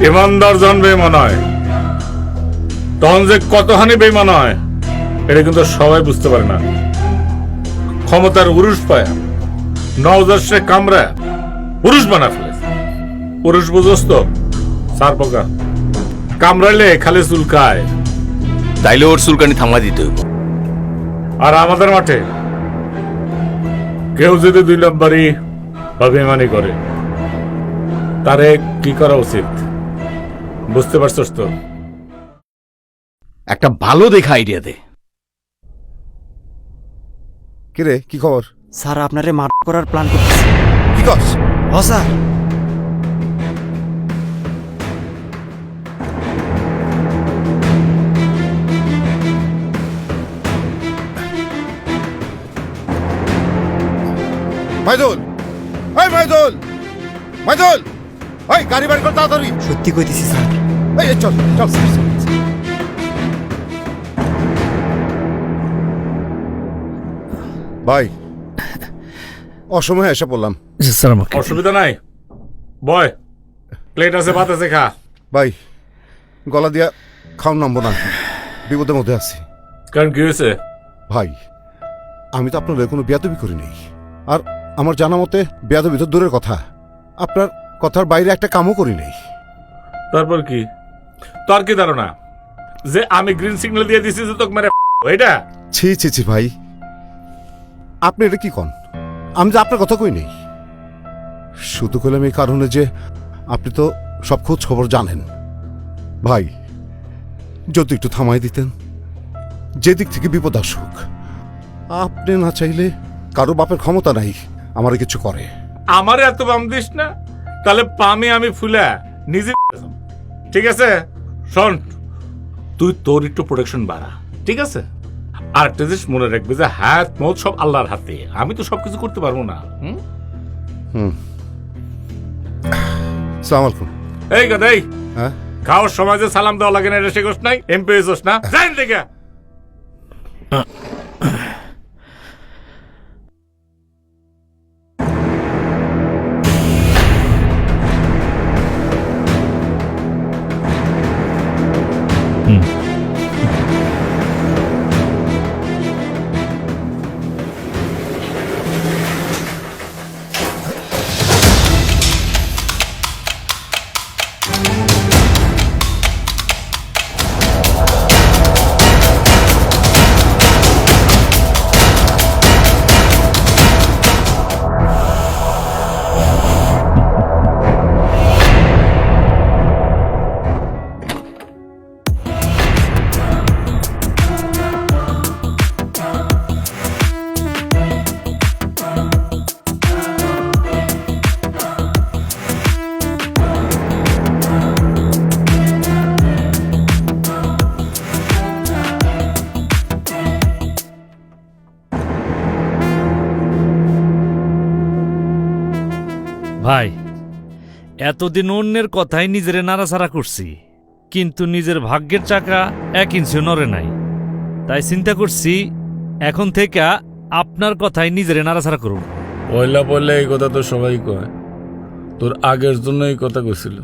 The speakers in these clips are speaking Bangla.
ইমানদার জন বেঈমান হয়, তখন যে কতখানি বেঈমান হয় এটা কিন্তু সবাই বুঝতে পারে না। ক্ষমতার উরুষ পায় নওজার কামরা পুরুষ বানা ফেলেছে। পুরুষ বুঝোস তো সার পোকা কামড়াইলে খালি চুলকায়। তাইলে ওর চুলকানি থামা দিতে হইব। আর আমাদের মাঠে কেউ যদি 2 নম্বরই বা বেমানি করে তারে কি করা উচিত বুঝতে পারছস তো? একটা ভালো দেখা আইডিয়া দে। কিরে কি খবর? স্যার আপনারে মার্ডার করার প্ল্যান করতেছে। কি করছ? হ স্যার। মাইদুল, এই মাইদুল, মাইদুল, এই গাড়ি বের কর তাড়াতাড়ি। সত্যি কইতেছি স্যার। এই চল চল চল, চল। ভাই অসময়ে এসে বললাম। স্যার আমাকে অসুবিধা নাই, বয় প্লেট আছে ভাত আছে খা। ভাই গলা দিয়া খাওয়ার নামবো না, বিপদের মধ্যে আছি। কারণ কি হয়েছে? ভাই আমি তো আপনার কোনো বেয়াদবি করি নাই, আর আমার জানা মতে বেয়াদবি তো দূরের কথা, আপনার কথার বাইরে একটা কামও করি নাই। তারপর কি তোর কি ধারণা যে আমি গ্রিন সিগন্যাল দিয়ে দিছি যে তোকে মেরে এটা? ছি ছি ছি ভাই, আপনি এটা কি কন? আমি তো আপনার কথা কই নেই, শুধু কইলাম এই কারণে যে আপনি তো সব খোঁজ খবর জানেন। ভাই যদি একটু থামাই দিতেন, যেদিক থেকে বিপদ আসুক, আপনি না চাইলে কারো বাপের ক্ষমতা নাই আমারে কিছু করে। আমার এত বাম দিস না, তাহলে পামে আমি ফুলা নিজে। ঠিক আছে শোন, তুই তোর একটু প্রোটেকশন বাড়া, ঠিক আছে? আর একটা জিনিস মনে রাখবে যে হাত মত সব আল্লাহর হাতে, আমি তো সবকিছু করতে পারবো না। সালাম আলাইকুম। এই কথা, এই হ্যাঁ খাওয়ার সময় যে সালাম দেওয়া লাগে না এটা শেখোস নাই? এমপি হয়েছোস না? জান থেকে ভাই, এতদিন অন্যের কথাই নিজেরে নাড়াচাড়া করছি, কিন্তু নিজের ভাগ্যের চাকা 1 ইঞ্চিও নড়ে নাই। তাই চিন্তা করছি এখন থেকে আপনার কথাই নিজেরে নাড়াচাড়া করুন। পয়লা পয়লা এই কথা তো সবাই কয়, তোর আগের জন্য এই কথা কইছিল,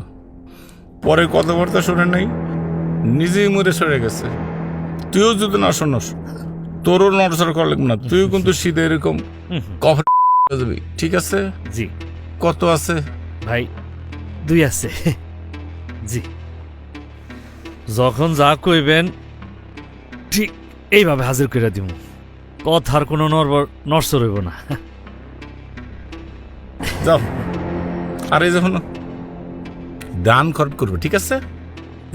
পরে কথাবার্তা শুনে নাই, নিজেই মরে সরে গেছে। তুইও যদি না শোনস তোরও নড়চড় করা লাগবে না, তুইও কিন্তু শীতে এরকম কফি যাবি, ঠিক আছে? জি কত আছে ভাই? 2 আছে। জি, যখন যা কইবেন ঠিক এইভাবে হাজির করে দিব, কথার কোনো নড়চড় হইব না। যাও, আর এই যখন দান খরচ করবে, ঠিক আছে?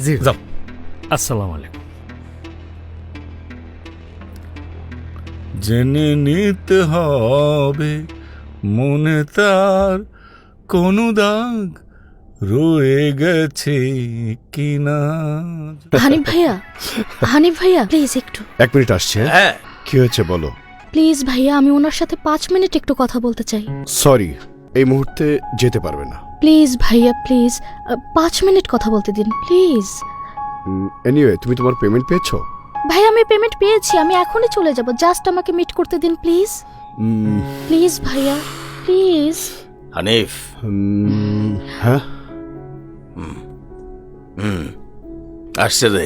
জি যাও। আসসালামু আলাইকুম। জেনে নিতে হবে মনে তার কোনো দাগ রয়ে গেছে কিনা। হানিফ ভাইয়া প্লিজ একটু। 1 মিনিট আসছে। হ্যাঁ, কি হয়েছে বলো? প্লিজ ভাইয়া, আমি ওনার সাথে 5 মিনিট একটু কথা বলতে চাই। সরি, এই মুহূর্তে যেতে পারবে না। প্লিজ ভাইয়া প্লিজ, 5 মিনিট কথা বলতে দিন প্লিজ। এনিওয়ে, তুমি তোমার পেমেন্ট পেয়েছো? ভাইয়া আমি পেমেন্ট পেয়েছি, আমি এখনই চলে যাব, জাস্ট আমাকে মিট করতে দিন প্লিজ। প্লিজ ভাইয়া প্লিজ। হানিফ, হ্যাঁ আসছে রে।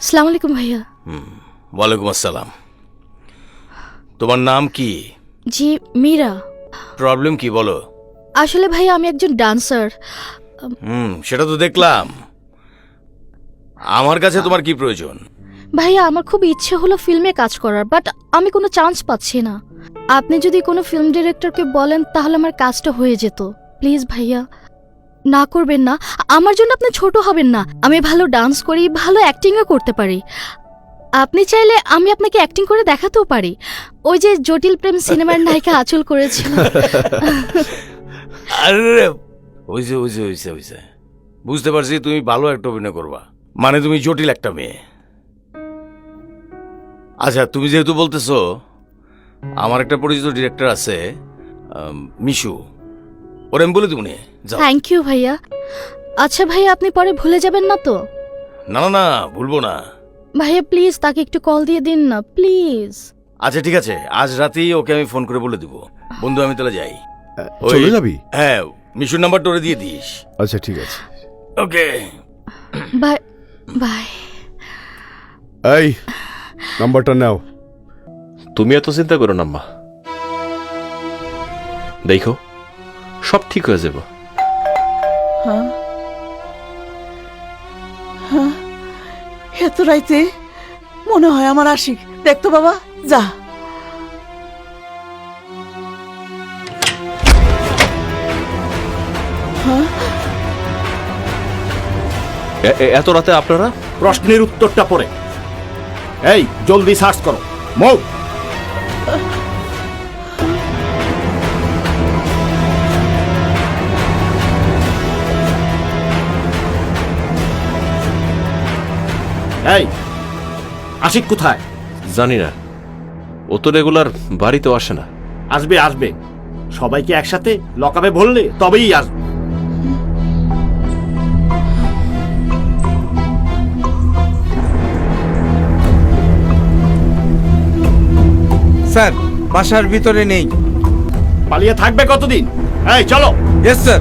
আসসালামু আলাইকুম ভাইয়া। ওয়ালাইকুম আসসালাম। তোমার নাম কি? জি মীরা। প্রবলেম কি বলো? আসলে ভাইয়া আমি একজন ডান্সার। সেটা তো দেখলাম। আমার কাছে তোমার কি প্রয়োজন? ভাইয়া আমার খুব ইচ্ছে হলো ফিল্মে কাজ করার, বাট আমি কোনো চান্স পাচ্ছি না। আপনি যদি কোনো ফিল্ম ডিরেক্টরকে বলেন তাহলে আমার কাজটা হয়ে যেত। প্লিজ ভাইয়া, না করবেন না। আমার জন্য আপনি ছোট হবেন না। আমি ভালো ডান্স করি, ভালো অ্যাক্টিংও করতে পারি। আপনি চাইলে আমি আপনাকে অ্যাক্টিং করে দেখাতেও পারি। ওই যে জটিল প্রেম সিনেমার নায়িকা আঁচল করেছিল। আরে হইছে বুঝতে পারছি তুমি ভালো একটা অভিনয় করবা, মানে তুমি জটিল একটা মেয়ে। আচ্ছা, তুমি যেহেতু বলতেছো, আমার একটা পরিচিত ডিরেক্টর আছে, মিশু, ওর আমি বলে দেবো নে, যাও। থ্যাংক ইউ ভাইয়া। আচ্ছা ভাইয়া, আপনি পরে ভুলে যাবেন না তো? না না না, ভুলবো না। ভাইয়া প্লিজ তাকে একটু কল দিয়ে দিন না প্লিজ। আচ্ছা ঠিক আছে, আজ রাতেই ওকে আমি ফোন করে বলে দিব। বন্ধু আমি তাহলে যাই। চলে যাবি? হ্যাঁ, মিশুর নাম্বারটা ওরে দিয়ে দিস। আচ্ছা ঠিক আছে। Okay bye bye. এই নাম্বারটা নাও। তুমি এত চিন্তা করো না মা, দেখো সব ঠিক হয়ে যাব। এত রাইতে মনে হয় আমার আশিক। দেখতো বাবা, যা। এত রাতে আপনারা? প্রশ্নের উত্তরটা পড়ে। এই জলদি সার্চ করো। মুভ। এই আশিক কোথায়? জানি না, ও তো রেগুলার বাড়িতেও আসে না। আসবে আসবে, সবাইকে একসাথে লকআপে ভরলে তবেই আসবে। স্যার বাসার ভিতরে নেই। পালিয়ে থাকবে কতদিন? এই চলো। Yes sir.